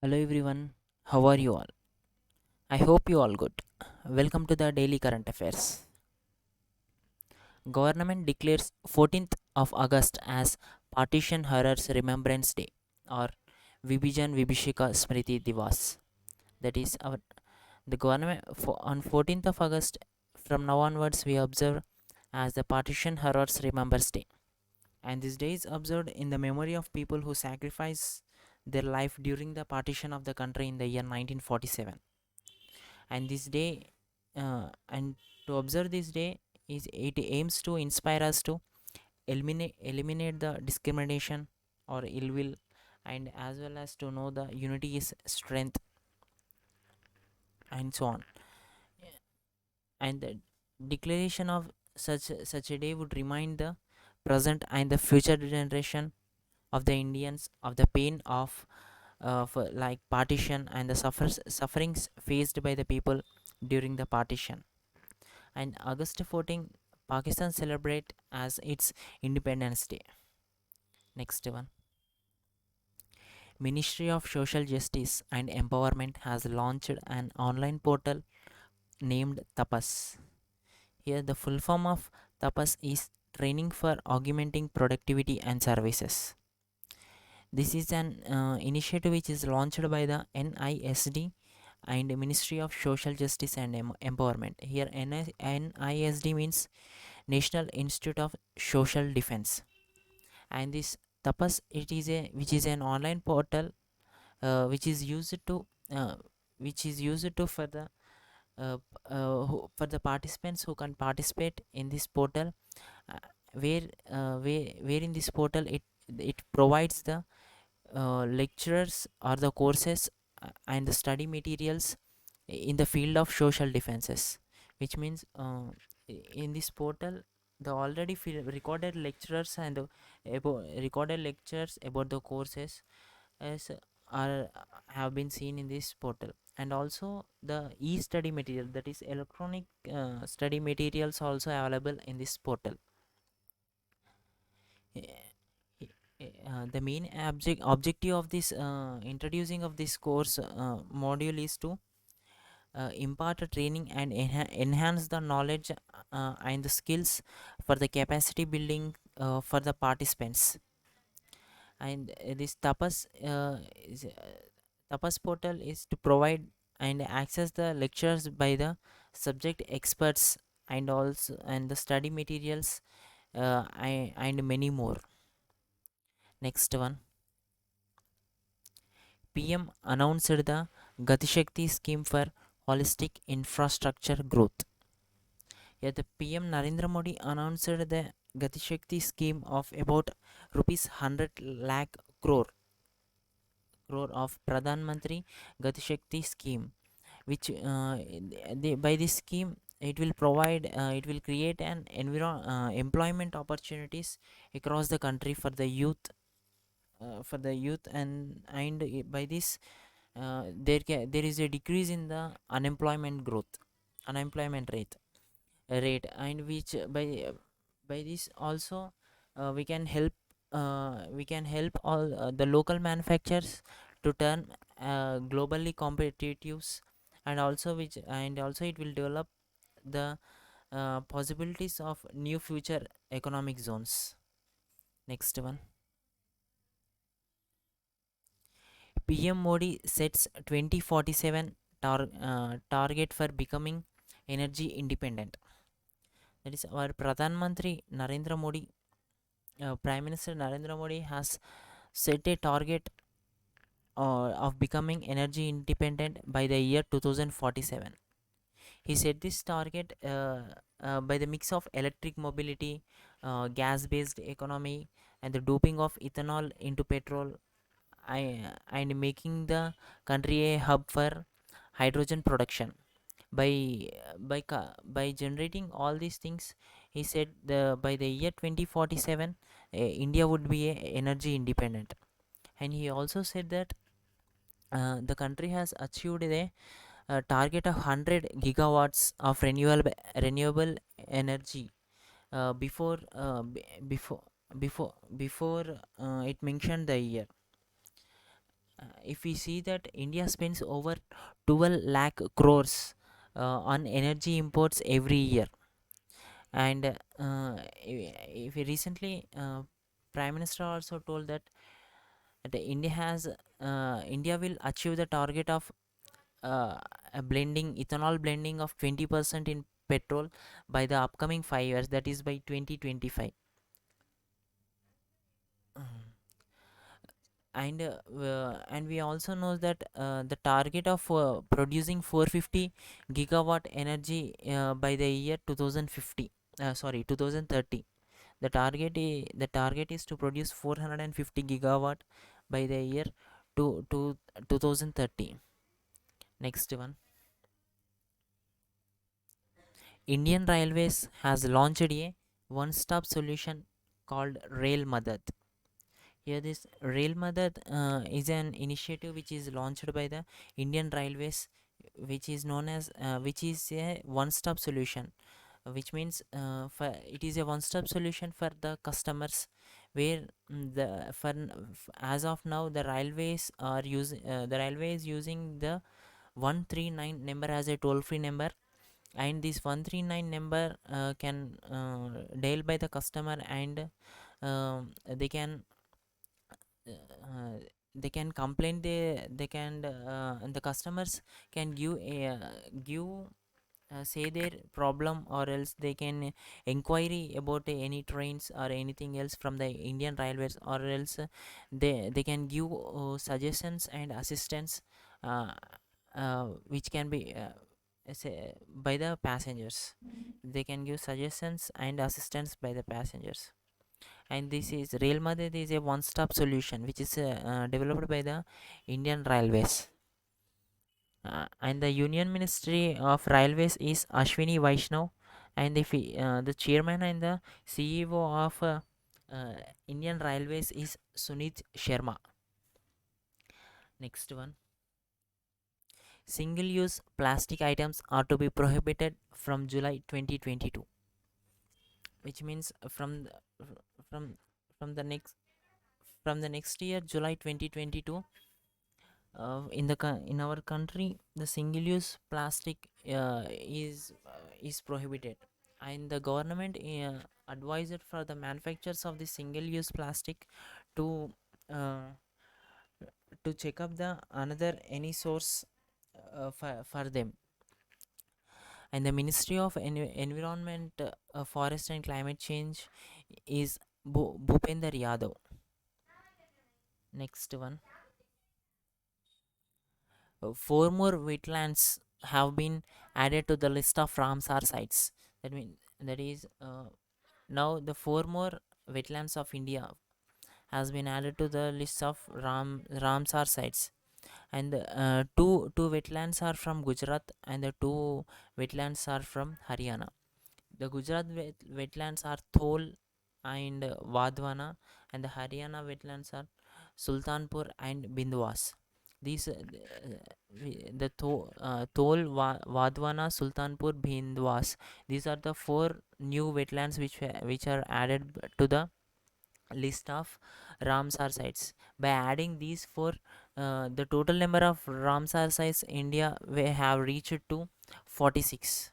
Hello everyone, how are you all? I hope you all good. Welcome to the daily current affairs. Government declares 14th of August as Partition Horrors Remembrance Day or Vibhijan Vibhishika Smriti Divas. That is our the government on 14th of August. From now onwards we observe as the Partition Horrors Remembrance Day, and this day is observed in the memory of people who sacrificed their life during the partition of the country in the year 1947. And this day and to observe this day is it aims to inspire us to eliminate the discrimination or ill will, and as well as to know the unity is strength, and so on. And the declaration of such a day would remind the present and the future generation of the Indians of the pain of for like partition and the sufferings faced by the people during the partition. And August 14, Pakistan celebrate as its Independence Day. Next one. Ministry of Social Justice and Empowerment has launched an online portal named Tapas. Here the full form of Tapas is Training for Augmenting Productivity and Services. This is an initiative which is launched by the NISD and Ministry of Social Justice and Empowerment. Here NISD means National Institute of Social Defense, and this Tapas, it is a which is an online portal which is used to uh, for the for the participants who can participate in this portal, uh, where in this portal it provides the lecturers or the courses and the study materials in the field of social defenses, which means in this portal the already recorded lecturers and the recorded lectures about the courses as are have been seen in this portal, and also the e-study material, that is electronic study materials, also available in this portal. The main objective of this introducing of this course module is to impart a training and enhance the knowledge and the skills for the capacity building for the participants. And this tapas portal is to provide and access the lectures by the subject experts, and also and the study materials and many more. Next one. PM announced the Gati Shakti scheme for holistic infrastructure growth. Yeah, the PM Narendra Modi announced the Gati Shakti scheme of about rupees 100 lakh crore of Pradhan Mantri Gati Shakti scheme, which by this scheme it will create an employment opportunities across the country for the youth, and by this there is a decrease in the unemployment rate, and which by this also we can help all the local manufacturers to turn globally competitive, and also it will develop the possibilities of new future economic zones. Next one. PM Modi sets 2047 target for becoming energy independent. That is our Pradhan Mantri Narendra Modi, Prime Minister Narendra Modi has set a target of becoming energy independent by the year 2047. He set this target by the mix of electric mobility, gas based economy, and the doping of ethanol into petrol, and making the country a hub for hydrogen production. By generating all these things, he said by the year 2047 India would be a energy independent. And he also said that the country has achieved a target of 100 gigawatts of renewable energy before before it mentioned the year. if we see that India spends over 12 lakh crores on energy imports every year. And if we recently Prime Minister also told that India will achieve the target of a blending ethanol blending of 20% in petrol by the upcoming 5 years, that is by 2025. And we also know that the target of producing 450 gigawatt energy by the year 2050, sorry, 2030. The target is to produce 450 gigawatt by the year to 2030. Next one. Indian Railways has launched a one-stop solution called Rail Madad. Here, this Rail Madad is an initiative which is launched by the Indian Railways, which is a one-stop solution, which means it is a one-stop solution for the customers, where as of now the railway is using the 139 number as a toll-free number, and this 139 number can dial by the customer, and they can uh, they can complain, they can and the customers can give say their problem, or else they can inquiry about any trains or anything else from the Indian Railways, or else they can give suggestions and assistance, uh, which can be by the passengers. They can give suggestions and assistance by the passengers. And this is Rail Madad is a one-stop solution which is developed by the Indian Railways. And the Union Ministry of Railways is Ashwini Vaishnav, and the chairman and the CEO of uh, Indian Railways is Sunit Sharma. Next one. Single-use plastic items are to be prohibited from July 2022, which means from from the next from the next year, July 2022. In our country, the single-use plastic is prohibited, and the government advised for the manufacturers of the single-use plastic to uh, to check up the another any source for them. And the Ministry of Environment, Forest and Climate Change is Bhupender Yadav. Next one. Four more wetlands have been added to the list of Ramsar sites. That is now the four more wetlands of India has been added to the list of Ramsar sites, and two wetlands are from Gujarat, and the two wetlands are from Haryana. The Gujarat wetlands are Thol and Vadwana, and the Haryana wetlands are Sultanpur and Bindwas. These Thol, Vadwana, Sultanpur, Bindwas. These are the four new wetlands which are added to the list of Ramsar sites. By adding these four, the total number of Ramsar sites India we have reached to 46.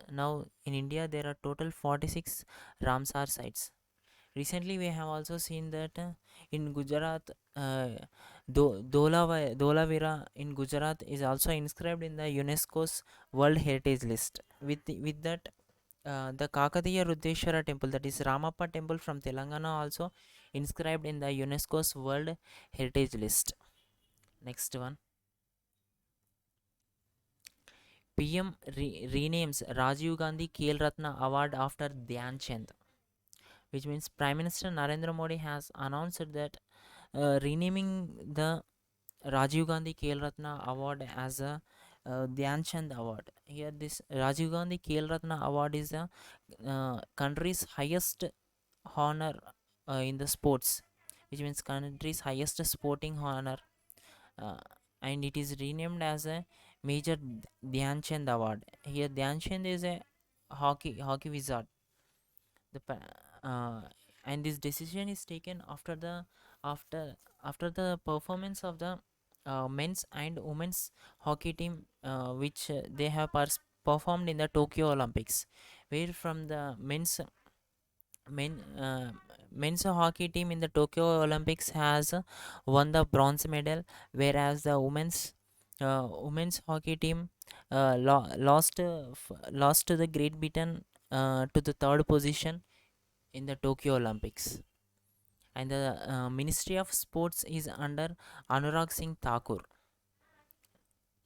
Now in India there are total 46 Ramsar sites. Recently we have also seen that in Gujarat, Dholavira in Gujarat is also inscribed in the UNESCO's World Heritage List. With that, the Kakatiya Ruddeshwara temple, that is Ramappa temple from Telangana, also inscribed in the UNESCO's World Heritage List. Next one. PM renames Rajiv Gandhi Khel Ratna Award after Dhyan Chand, which means Prime Minister Narendra Modi has announced that renaming the Rajiv Gandhi Khel Ratna Award as a Dhyan Chand Award. Here, this Rajiv Gandhi Khel Ratna Award is the country's highest honor in the sports, which means country's highest sporting honor, uh, and it is renamed as a Major Dhyan Chand Award. Here, Dhyan Chand is a hockey wizard. The pa- uh, and this decision is taken after after the performance of the men's and women's hockey team, which they have performed in the Tokyo Olympics, where from the men uh, men's hockey team in the Tokyo Olympics has won the bronze medal, whereas the women's hockey team lost to the Great Britain, to the third position in the Tokyo Olympics. And the Ministry of Sports is under Anurag Singh Thakur.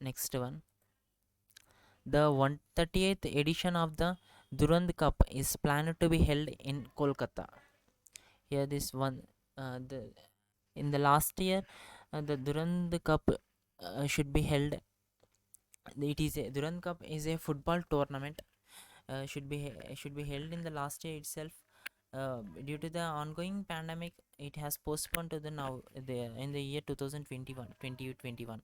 Next one, the 138th edition of the Durand Cup is planned to be held in Kolkata. Here, this one, the in the last year, the Durand Cup should be held. Durand Cup is a football tournament. Should be held in the last year itself. Due to the ongoing pandemic, it has postponed to the now in the year 2021,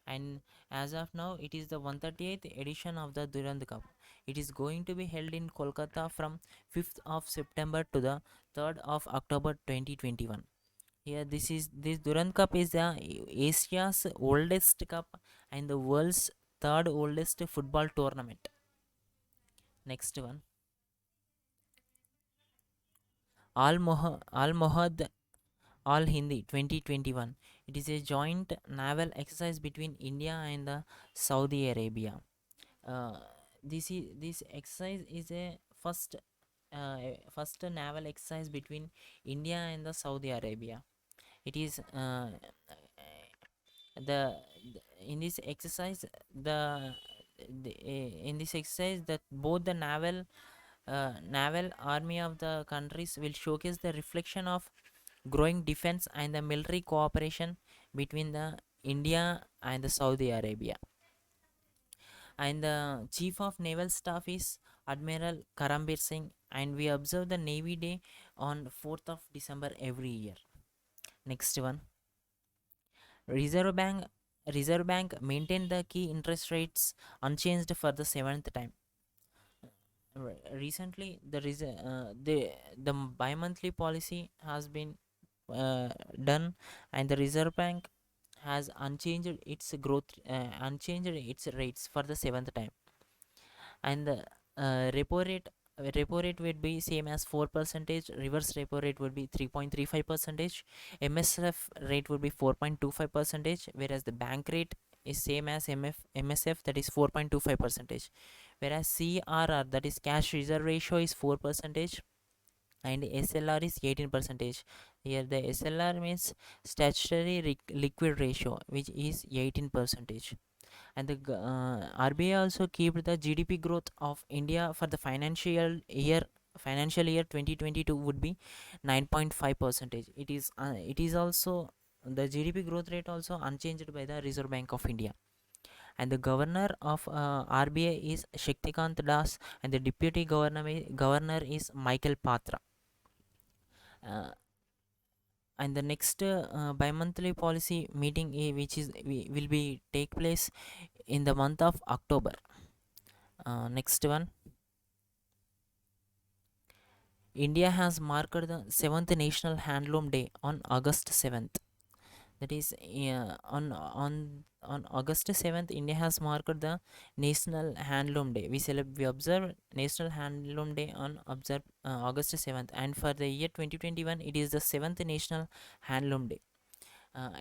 and as of now, it is the 138th edition of the Durand Cup. It is going to be held in Kolkata from 5th of September to the 3rd of October 2021. Here, this Durand Cup is the Asia's oldest cup and the world's third oldest football tournament. Next one, Al Mohad All Hindi 2021. It is a joint naval exercise between India and the Saudi Arabia. Uh, this exercise is a first naval exercise between India and the Saudi Arabia. It is the in this exercise in this exercise that both the naval army of the countries will showcase the reflection of growing defense and the military cooperation between the India and the Saudi Arabia. And the chief of naval staff is Admiral Karambir Singh, and we observe the Navy Day on 4th of December every year. Next one, Reserve Bank Reserve Bank maintained the key interest rates unchanged for the seventh time. Recently, the bi-monthly policy has been done, and the Reserve Bank has unchanged its rates for the seventh time. And the repo rate would be same as 4 percentage, reverse repo rate would be 3.35 percentage, MSF rate would be 4.25 percentage, whereas the bank rate is same as MSF, that is 4.25 percentage, whereas CRR, that is cash reserve ratio, is 4 percentage, and SLR is 18 percentage. Here the SLR means statutory liquid ratio, which is 18 percentage. And the RBI also kept the GDP growth of India for the financial year 2022 would be 9.5 percentage. It is also the GDP growth rate also unchanged by the Reserve Bank of India. And the governor of RBI is Shaktikant Das, and the deputy governor is Michael Patra. uh, and the next bi-monthly policy meeting, will be take place in the month of October. Next one, India has marked the 7th National Handloom Day on August 7th. That is, on August 7th, India has marked the National Handloom Day. We observe National Handloom Day on August 7th, and for the year 2021, it is the 7th National Handloom Day.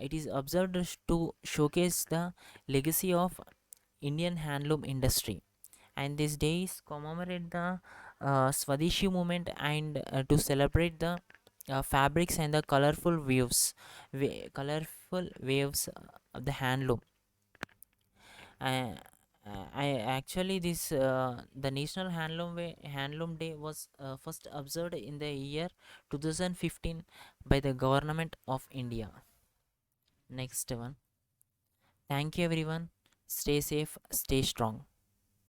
It is observed to showcase the legacy of Indian handloom industry, and these days commemorate the Swadeshi movement, and to celebrate the fabrics and the colorful waves of the handloom. Uh, I actually this the National Handloom Day was first observed in the year 2015 by the government of India. Next one. Thank you everyone. Stay safe, stay strong.